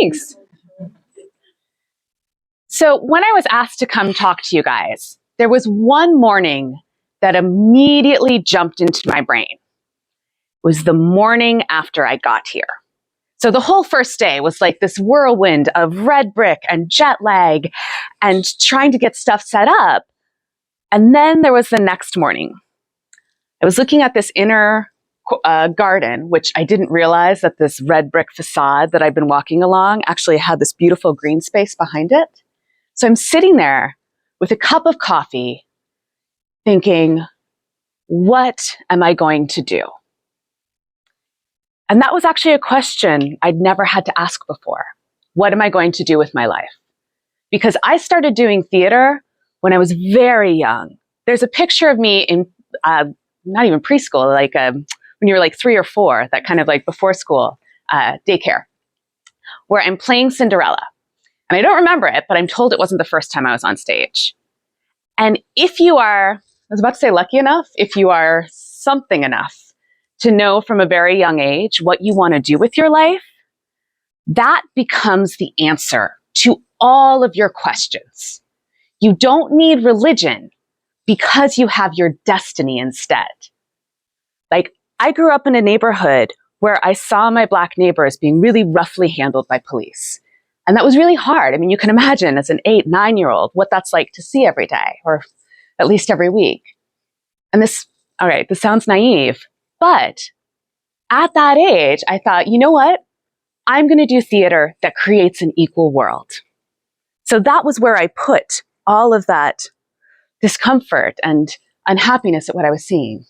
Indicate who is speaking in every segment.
Speaker 1: Thanks. So when I was asked to come talk to you guys, there was one morning that immediately jumped into my brain. It was the morning after I got here. So the whole first day was like this whirlwind of red brick and jet lag and trying to get stuff set up. And then there was the next morning. I was looking at this inner garden, which I didn't realize that this red brick facade that I've been walking along actually had this beautiful green space behind it. So I'm sitting there with a cup of coffee thinking, what am I going to do? And that was actually a question I'd never had to ask before. What am I going to do with my life? Because I started doing theater when I was very young. There's a picture of me in, not even preschool, like when you were like 3 or 4, that kind of like before school daycare, where I'm playing Cinderella. And I don't remember it, but I'm told it wasn't the first time I was on stage. And if you are, I was about to say lucky enough, if you are something enough to know from a very young age what you want to do with your life, that becomes the answer to all of your questions. You don't need religion because you have your destiny instead. Like, I grew up in a neighborhood where I saw my Black neighbors being really roughly handled by police. And that was really hard. I mean, you can imagine as an 8, 9-year-old what that's like to see every day, or at least every week. And this sounds naive, but at that age, I thought, you know what? I'm going to do theater that creates an equal world. So that was where I put all of that discomfort and unhappiness at what I was seeing.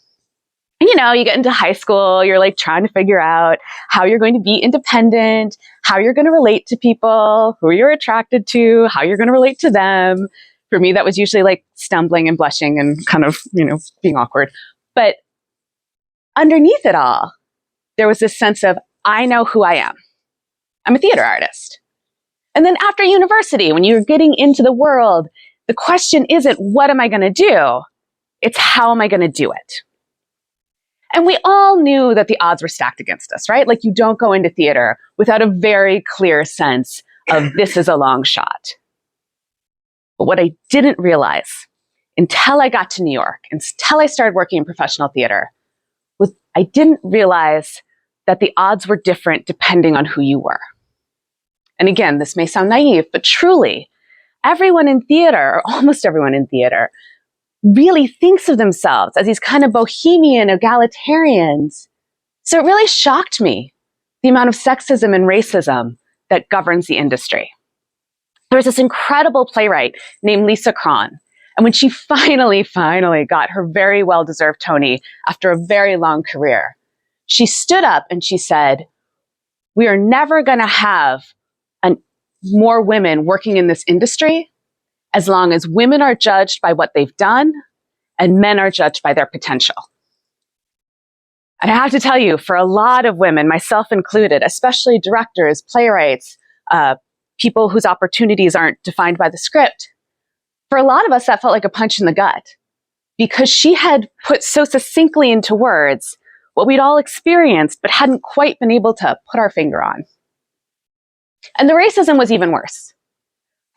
Speaker 1: And you get into high school, you're like trying to figure out how you're going to be independent, how you're going to relate to people, who you're attracted to, how you're going to relate to them. For me, that was usually like stumbling and blushing and kind of, being awkward. But underneath it all, there was this sense of, I know who I am. I'm a theater artist. And then after university, when you're getting into the world, the question isn't, what am I going to do? It's how am I going to do it? And we all knew that the odds were stacked against us, right? Like, you don't go into theater without a very clear sense of this is a long shot. But what I didn't realize until I got to New York, until I started working in professional theater, was I didn't realize that the odds were different depending on who you were. And again, this may sound naive, but truly, everyone in theater, or almost everyone in theater, really thinks of themselves as these kind of bohemian egalitarians. So it really shocked me, the amount of sexism and racism that governs the industry. There was this incredible playwright named Lisa Cron. And when she finally got her very well-deserved Tony after a very long career, she stood up and she said, we are never going to have more women working in this industry as long as women are judged by what they've done and men are judged by their potential. And I have to tell you, for a lot of women, myself included, especially directors, playwrights, people whose opportunities aren't defined by the script, for a lot of us, that felt like a punch in the gut, because she had put so succinctly into words what we'd all experienced, but hadn't quite been able to put our finger on. And the racism was even worse.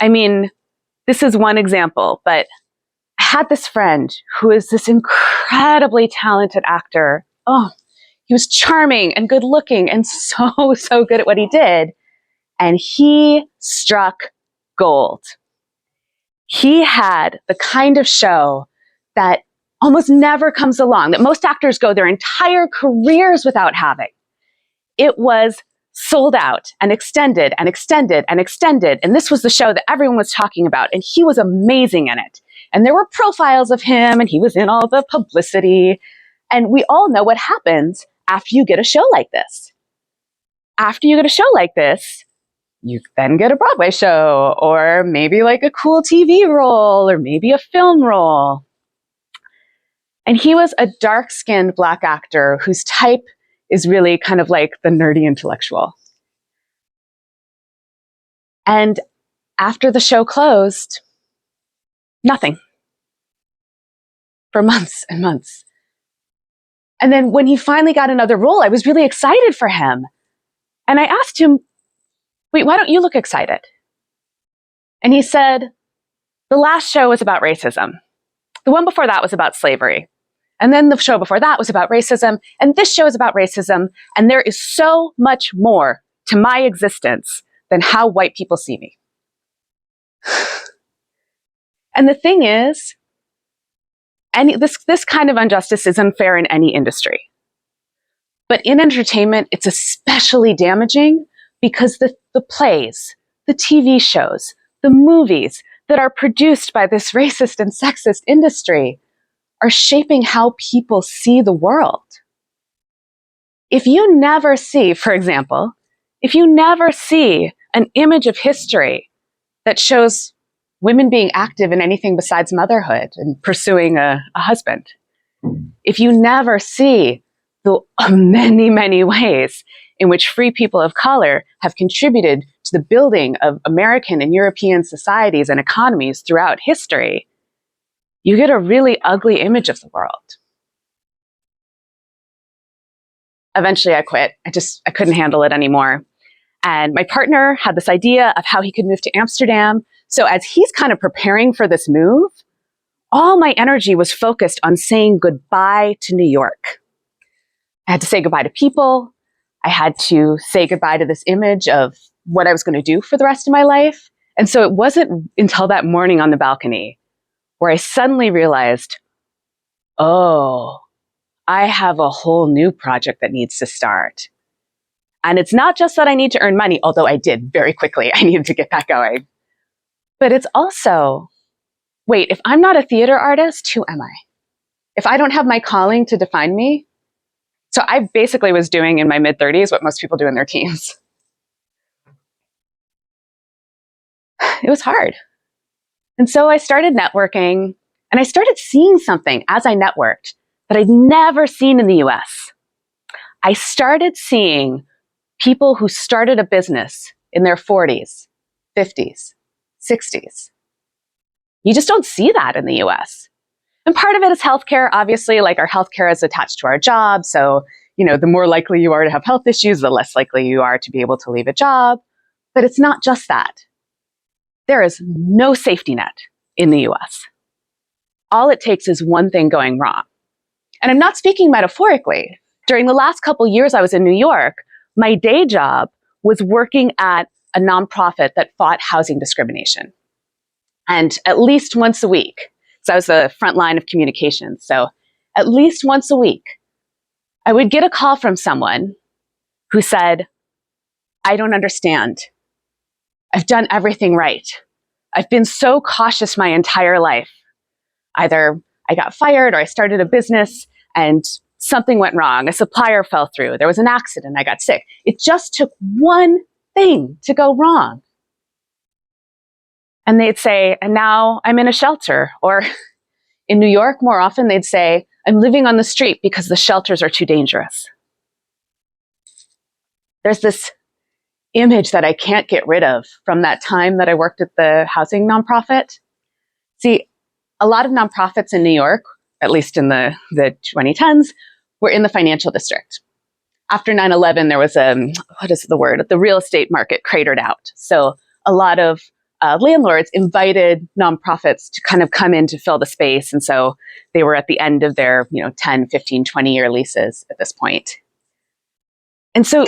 Speaker 1: I mean, this is one example, but I had this friend who is this incredibly talented actor. Oh, he was charming and good looking and so good at what he did. And he struck gold. He had the kind of show that almost never comes along, that most actors go their entire careers without having. It was sold out and extended and extended and extended. And this was the show that everyone was talking about. And he was amazing in it. And there were profiles of him and he was in all the publicity. And we all know what happens after you get a show like this. After you get a show like this, you then get a Broadway show, or maybe like a cool TV role, or maybe a film role. And he was a dark-skinned Black actor whose type is really kind of like the nerdy intellectual. And after the show closed, nothing. For months and months. And then when he finally got another role, I was really excited for him. And I asked him, wait, why don't you look excited? And he said, the last show was about racism. The one before that was about slavery. And then the show before that was about racism. And this show is about racism. And there is so much more to my existence than how white people see me. And the thing is, this kind of injustice is unfair in any industry. But in entertainment, it's especially damaging because the plays, the TV shows, the movies that are produced by this racist and sexist industry are shaping how people see the world. If you never see, for example, if you never see an image of history that shows women being active in anything besides motherhood and pursuing a husband, if you never see the many, many ways in which free people of color have contributed to the building of American and European societies and economies throughout history, you get a really ugly image of the world. Eventually I quit. I couldn't handle it anymore. And my partner had this idea of how he could move to Amsterdam. So as he's kind of preparing for this move, all my energy was focused on saying goodbye to New York. I had to say goodbye to people. I had to say goodbye to this image of what I was going to do for the rest of my life. And so it wasn't until that morning on the balcony where I suddenly realized, oh, I have a whole new project that needs to start. And it's not just that I need to earn money, although I did very quickly. I needed to get that going. But it's also, wait, if I'm not a theater artist, who am I? If I don't have my calling to define me? So I basically was doing in my mid-30s what most people do in their teens. It was hard. And so I started networking, and I started seeing something as I networked that I'd never seen in the US. I started seeing people who started a business in their 40s, 50s, 60s. You just don't see that in the US. And part of it is healthcare, obviously, like our healthcare is attached to our job. So, the more likely you are to have health issues, the less likely you are to be able to leave a job. But it's not just that. There is no safety net in the US. All it takes is one thing going wrong. And I'm not speaking metaphorically. During the last couple years I was in New York, my day job was working at a nonprofit that fought housing discrimination. And at least once a week, so I was the front line of communications, so at least once a week, I would get a call from someone who said, I don't understand. I've done everything right. I've been so cautious my entire life. Either I got fired or I started a business and something went wrong. A supplier fell through. There was an accident. I got sick. It just took one thing to go wrong. And they'd say, and now I'm in a shelter. Or in New York, more often they'd say, I'm living on the street because the shelters are too dangerous. There's this image that I can't get rid of from that time that I worked at the housing nonprofit. See, a lot of nonprofits in New York, at least in the 2010s, were in the financial district. After 9/11, there was the real estate market cratered out. So a lot of landlords invited nonprofits to kind of come in to fill the space. And so they were at the end of their 10, 15, 20-year leases at this point. And so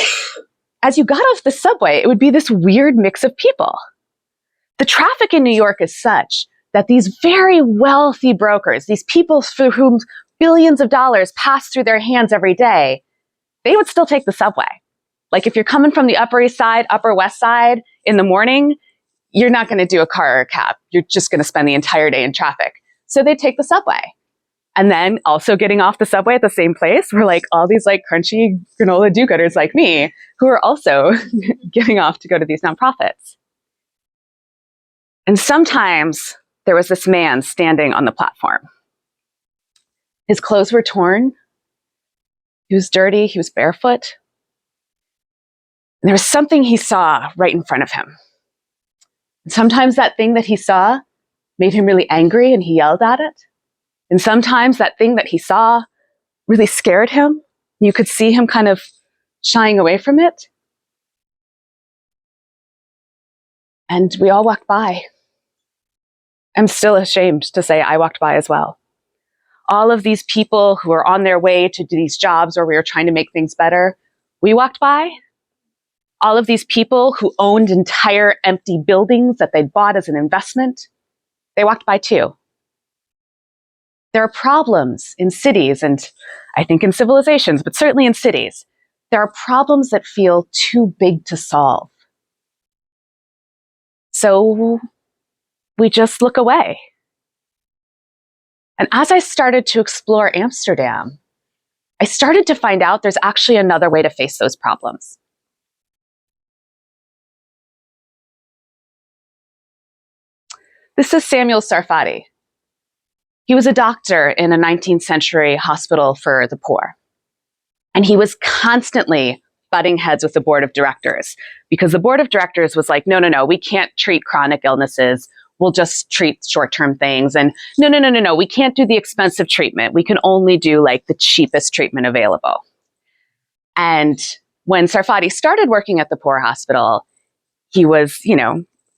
Speaker 1: as you got off the subway, it would be this weird mix of people. The traffic in New York is such that these very wealthy brokers, these people for whom billions of dollars pass through their hands every day, they would still take the subway. Like if you're coming from the Upper East Side, Upper West Side in the morning, you're not going to do a car or a cab. You're just going to spend the entire day in traffic. So they take the subway. And then also getting off the subway at the same place were like all these like crunchy granola do-gooders like me who are also getting off to go to these nonprofits. And sometimes there was this man standing on the platform. His clothes were torn. He was dirty. He was barefoot. And there was something he saw right in front of him. And sometimes that thing that he saw made him really angry and he yelled at it. And sometimes that thing that he saw really scared him. You could see him kind of shying away from it. And we all walked by. I'm still ashamed to say I walked by as well. All of these people who are on their way to these jobs where we were trying to make things better, we walked by. All of these people who owned entire empty buildings that they'd bought as an investment, they walked by too. There are problems in cities, and I think in civilizations, but certainly in cities. There are problems that feel too big to solve. So we just look away. And as I started to explore Amsterdam, I started to find out there's actually another way to face those problems. This is Samuel Sarfati. He was a doctor in a 19th century hospital for the poor. And he was constantly butting heads with the board of directors because the board of directors was like, no, we can't treat chronic illnesses. We'll just treat short-term things. And no, we can't do the expensive treatment. We can only do like the cheapest treatment available. And when Sarfati started working at the poor hospital, he was,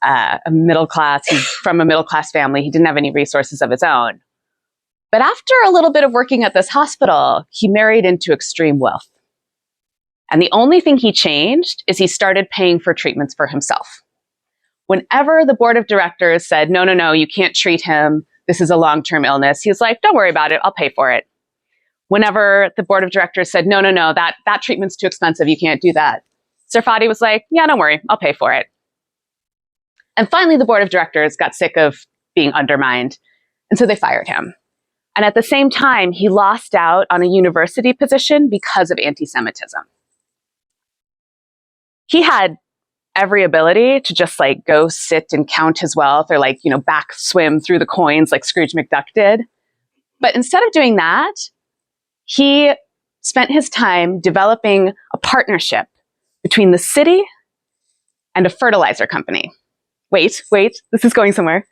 Speaker 1: a middle class, he's from a middle class family. He didn't have any resources of his own. But after a little bit of working at this hospital, he married into extreme wealth. And the only thing he changed is he started paying for treatments for himself. Whenever the board of directors said, no, you can't treat him, this is a long-term illness, he was like, don't worry about it, I'll pay for it. Whenever the board of directors said, no, that treatment's too expensive, you can't do that, Sarfati was like, yeah, don't worry, I'll pay for it. And finally, the board of directors got sick of being undermined, and so they fired him. And at the same time, he lost out on a university position because of anti-Semitism. He had every ability to just like go sit and count his wealth or back swim through the coins like Scrooge McDuck did. But instead of doing that, he spent his time developing a partnership between the city and a fertilizer company. Wait, this is going somewhere.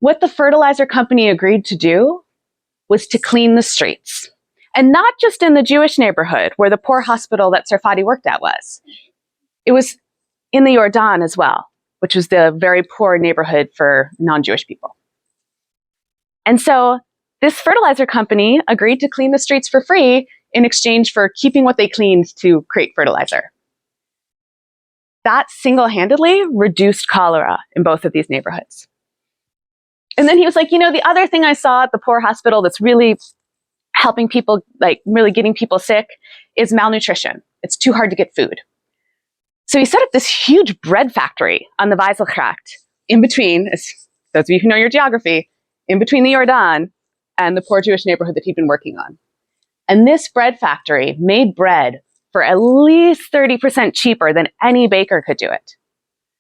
Speaker 1: What the fertilizer company agreed to do was to clean the streets. And not just in the Jewish neighborhood where the poor hospital that Sarfati worked at was. It was in the Jordan as well, which was the very poor neighborhood for non-Jewish people. And so this fertilizer company agreed to clean the streets for free in exchange for keeping what they cleaned to create fertilizer. That single-handedly reduced cholera in both of these neighborhoods. And then he was like, the other thing I saw at the poor hospital that's really helping people, really getting people sick, is malnutrition. It's too hard to get food. So he set up this huge bread factory on the Weiselgracht, in between, as those of you who know your geography, in between the Jordan and the poor Jewish neighborhood that he'd been working on. And this bread factory made bread for at least 30% cheaper than any baker could do it.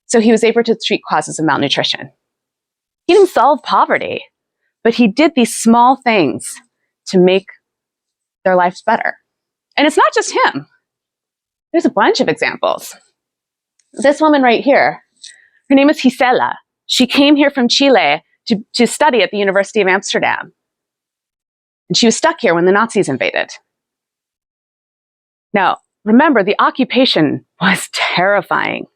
Speaker 1: So he was able to treat causes of malnutrition. He didn't solve poverty, but he did these small things to make their lives better. And it's not just him. There's a bunch of examples. This woman right here, her name is Gisela. She came here from Chile to study at the University of Amsterdam. And she was stuck here when the Nazis invaded. Now, remember, the occupation was terrifying.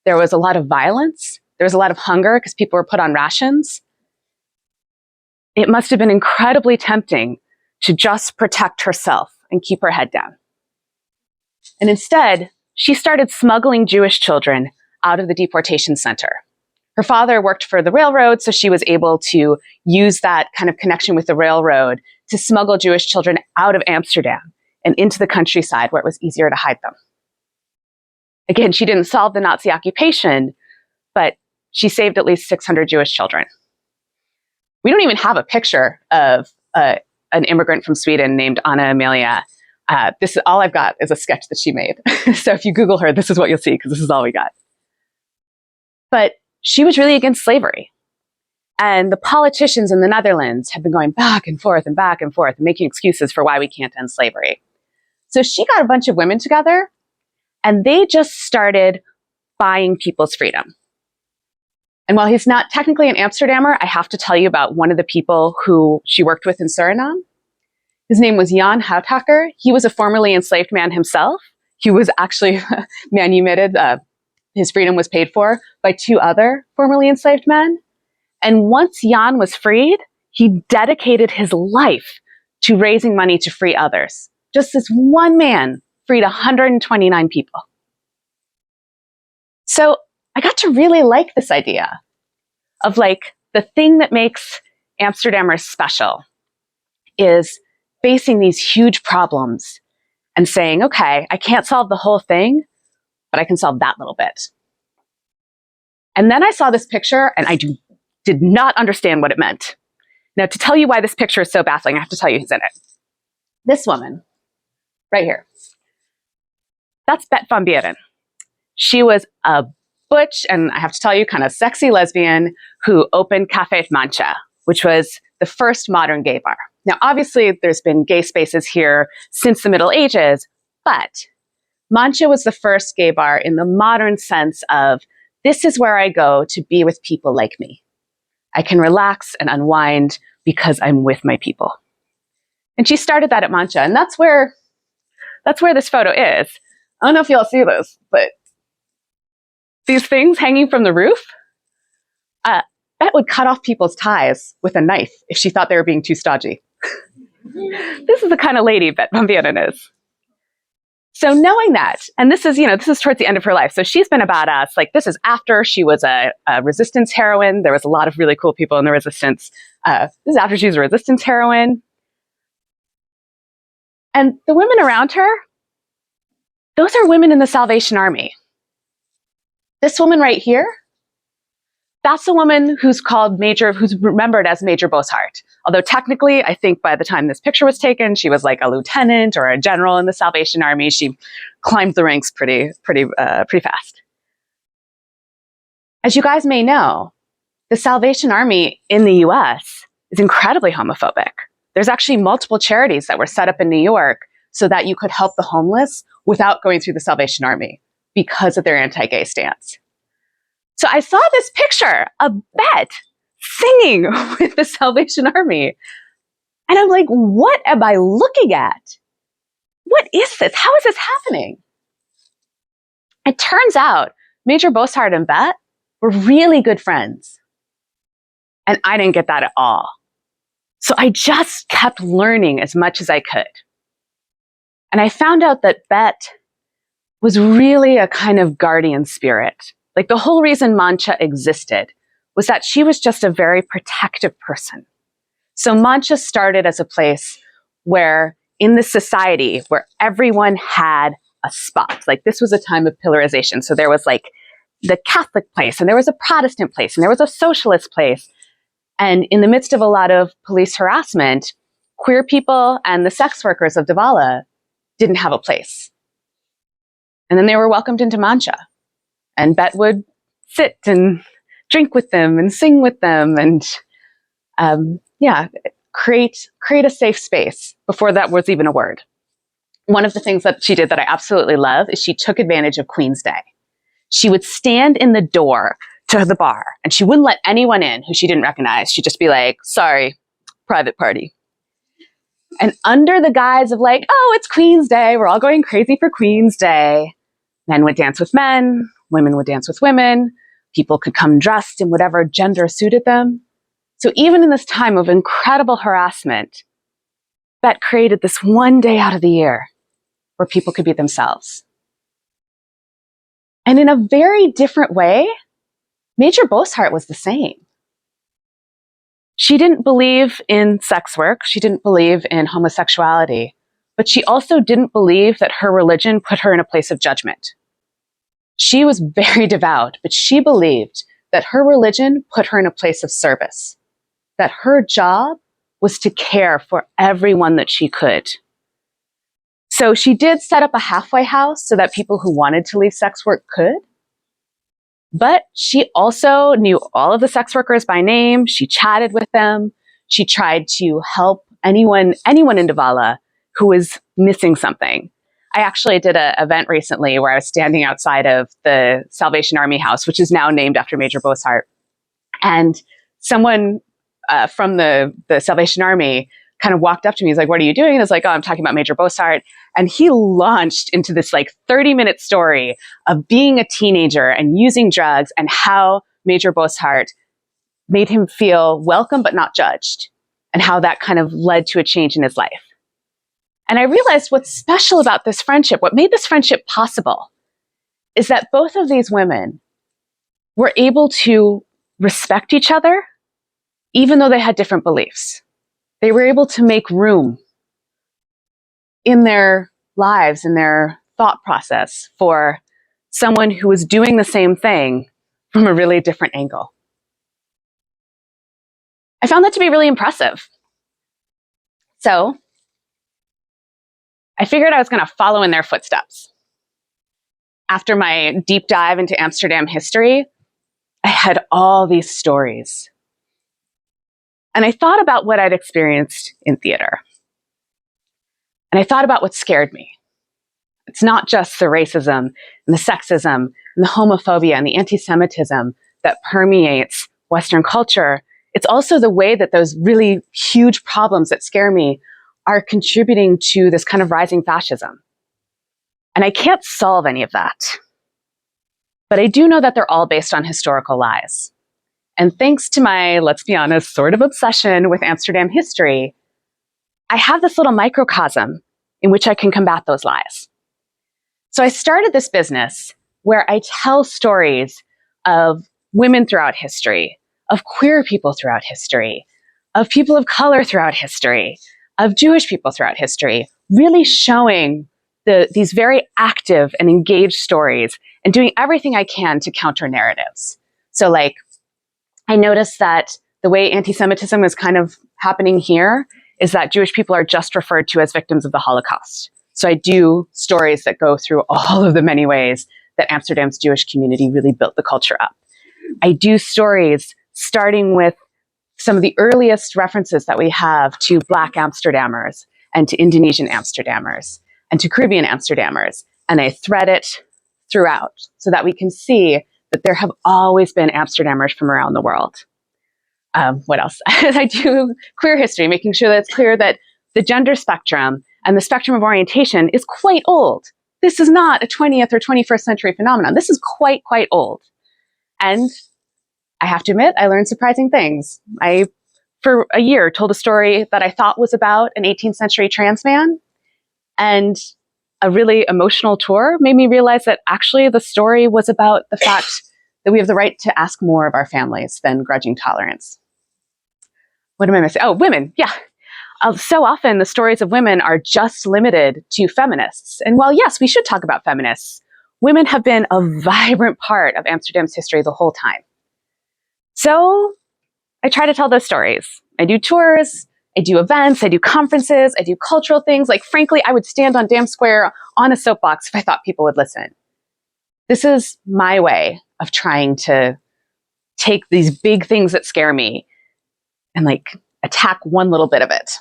Speaker 1: There was a lot of violence. There was a lot of hunger because people were put on rations. It must have been incredibly tempting to just protect herself and keep her head down. And instead, she started smuggling Jewish children out of the deportation center. Her father worked for the railroad, so she was able to use that kind of connection with the railroad to smuggle Jewish children out of Amsterdam and into the countryside where it was easier to hide them. Again, she didn't solve the Nazi occupation, but she saved at least 600 Jewish children. We don't even have a picture of an immigrant from Sweden named Anna Amelia. All I've got is a sketch that she made. So if you Google her, this is what you'll see, because this is all we got. But she was really against slavery. And the politicians in the Netherlands have been going back and forth and making excuses for why we can't end slavery. So she got a bunch of women together, and they just started buying people's freedom. And while he's not technically an Amsterdammer, I have to tell you about one of the people who she worked with in Suriname. His name was Jan Houthakker. He was a formerly enslaved man himself. He was actually manumitted his freedom was paid for by 2 other formerly enslaved men. And once Jan was freed, he dedicated his life to raising money to free others. Just this one man freed 129 people. So I got to really like this idea of like the thing that makes Amsterdammers special is facing these huge problems and saying, okay, I can't solve the whole thing, but I can solve that little bit. And then I saw this picture and I did not understand what it meant. Now, to tell you why this picture is so baffling, I have to tell you who's in it. This woman, right here. That's Bet van Buren. She was a butch, and I have to tell you, kind of sexy lesbian who opened Café Mancha, which was the first modern gay bar. Now, obviously, there's been gay spaces here since the Middle Ages, but Mancha was the first gay bar in the modern sense of, this is where I go to be with people like me. I can relax and unwind because I'm with my people. And she started that at Mancha, and that's where this photo is. I don't know if y'all see this, but these things hanging from the roof, Bet would cut off people's ties with a knife if she thought they were being too stodgy. This is the kind of lady Bet van Buren is. So knowing that, and this is towards the end of her life. So she's been a badass. Like, this is after she was a resistance heroine. There was a lot of really cool people in the resistance. This is after she was a resistance heroine. And the women around her, those are women in the Salvation Army. This woman right here, that's a woman who's remembered as Major Boshart. Although technically, I think by the time this picture was taken, she was like a lieutenant or a general in the Salvation Army. She climbed the ranks pretty fast. As you guys may know, the Salvation Army in the US is incredibly homophobic. There's actually multiple charities that were set up in New York so that you could help the homeless without going through the Salvation Army because of their anti-gay stance. So I saw this picture of Bet singing with the Salvation Army. And I'm like, what am I looking at? What is this? How is this happening? It turns out Major Boshart and Bet were really good friends. And I didn't get that at all. So I just kept learning as much as I could. And I found out that Bet was really a kind of guardian spirit. Like, the whole reason Mancha existed was that she was just a very protective person. So Mancha started as a place where, in this society, where everyone had a spot. Like, this was a time of pillarization. So there was like the Catholic place, and there was a Protestant place, and there was a socialist place. And in the midst of a lot of police harassment, queer people and the sex workers of Douala didn't have a place. And then they were welcomed into Mancha. And Bet would sit and drink with them and sing with them and, create a safe space before that was even a word. One of the things that she did that I absolutely love is she took advantage of Queen's Day. She would stand in the door to the bar and she wouldn't let anyone in who she didn't recognize. She'd just be like, sorry, private party. And under the guise of like, oh, it's Queen's Day, we're all going crazy for Queen's Day, men would dance with men, women would dance with women, people could come dressed in whatever gender suited them. So even in this time of incredible harassment, Bet created this one day out of the year where people could be themselves. And in a very different way, Major Boshart was the same. She didn't believe in sex work. She didn't believe in homosexuality. But she also didn't believe that her religion put her in a place of judgment. She was very devout, but she believed that her religion put her in a place of service, that her job was to care for everyone that she could. So she did set up a halfway house so that people who wanted to leave sex work could. But she also knew all of the sex workers by name. She chatted with them. She tried to help anyone in Douala who was missing something. I actually did an event recently where I was standing outside of the Salvation Army house, which is now named after Major Boshart. And someone from the Salvation Army kind of walked up to me. He's like, what are you doing? And I was like, oh, I'm talking about Major Bossart. And he launched into this like 30-minute story of being a teenager and using drugs and how Major Bossart made him feel welcome but not judged, and how that kind of led to a change in his life. And I realized what's special about this friendship, what made this friendship possible, is that both of these women were able to respect each other, even though they had different beliefs. They were able to make room in their lives, in their thought process, for someone who was doing the same thing from a really different angle. I found that to be really impressive. So I figured I was going to follow in their footsteps. After my deep dive into Amsterdam history, I had all these stories. And I thought about what I'd experienced in theater. And I thought about what scared me. It's not just the racism and the sexism and the homophobia and the anti-Semitism that permeates Western culture. It's also the way that those really huge problems that scare me are contributing to this kind of rising fascism. And I can't solve any of that. But I do know that they're all based on historical lies. And thanks to my, let's be honest, sort of obsession with Amsterdam history, I have this little microcosm in which I can combat those lies. So I started this business where I tell stories of women throughout history, of queer people throughout history, of people of color throughout history, of Jewish people throughout history, really showing these very active and engaged stories and doing everything I can to counter narratives. So like, I noticed that the way anti-Semitism is kind of happening here is that Jewish people are just referred to as victims of the Holocaust. So I do stories that go through all of the many ways that Amsterdam's Jewish community really built the culture up. I do stories starting with some of the earliest references that we have to Black Amsterdammers and to Indonesian Amsterdammers and to Caribbean Amsterdammers. And I thread it throughout so that we can see that there have always been Amsterdammers from around the world. What else? I do queer history, making sure that it's clear that the gender spectrum and the spectrum of orientation is quite old. This is not a 20th or 21st century phenomenon. This is quite old. And I have to admit, I learned surprising things. I, for a year, told a story that I thought was about an 18th century trans man. And a really emotional tour made me realize that actually the story was about the fact that we have the right to ask more of our families than grudging tolerance. What am I missing? Oh, women. Yeah. So often the stories of women are just limited to feminists. And while yes, we should talk about feminists, women have been a vibrant part of Amsterdam's history the whole time. So I try to tell those stories. I do tours, I do events, I do conferences, I do cultural things. Like, frankly, I would stand on Dam Square on a soapbox if I thought people would listen. This is my way of trying to take these big things that scare me and like attack one little bit of it.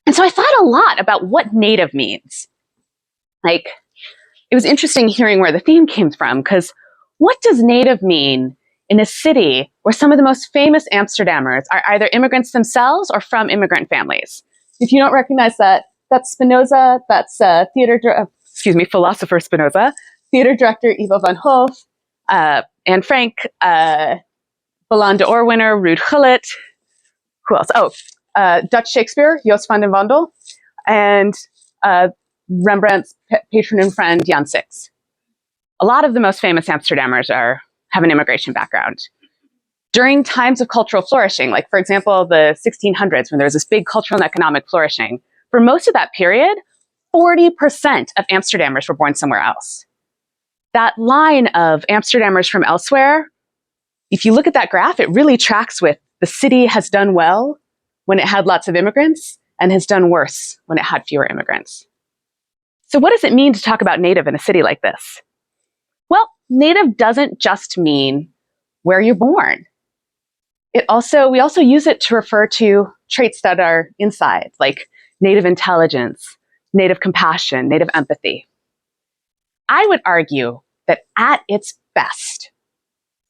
Speaker 1: And so I thought a lot about what native means. Like, it was interesting hearing where the theme came from, because what does native mean in a city where some of the most famous Amsterdammers are either immigrants themselves or from immigrant families? If you don't recognize that, that's Spinoza, that's philosopher Spinoza, theater director Ivo van Hoof, Anne Frank, Ballon d'Or winner Ruud Gullit. Who else? Dutch Shakespeare, Jos van den Wandel, and Rembrandt's patron and friend Jan Six. A lot of the most famous Amsterdammers have an immigration background. During times of cultural flourishing, like for example, the 1600s, when there was this big cultural and economic flourishing, for most of that period, 40% of Amsterdammers were born somewhere else. That line of Amsterdammers from elsewhere, if you look at that graph, it really tracks with the city has done well when it had lots of immigrants and has done worse when it had fewer immigrants. So what does it mean to talk about native in a city like this? Well, native doesn't just mean where you're born. We also use it to refer to traits that are inside, like native intelligence, native compassion, native empathy. I would argue that at its best,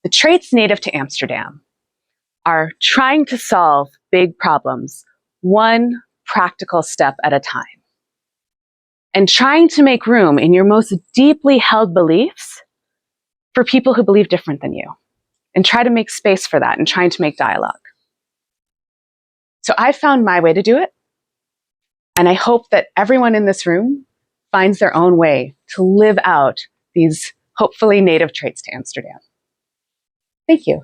Speaker 1: the traits native to Amsterdam are trying to solve big problems one practical step at a time. And trying to make room in your most deeply held beliefs for people who believe different than you. And try to make space for that and trying to make dialogue. So I found my way to do it. And I hope that everyone in this room finds their own way to live out these hopefully native traits to Amsterdam. Thank you.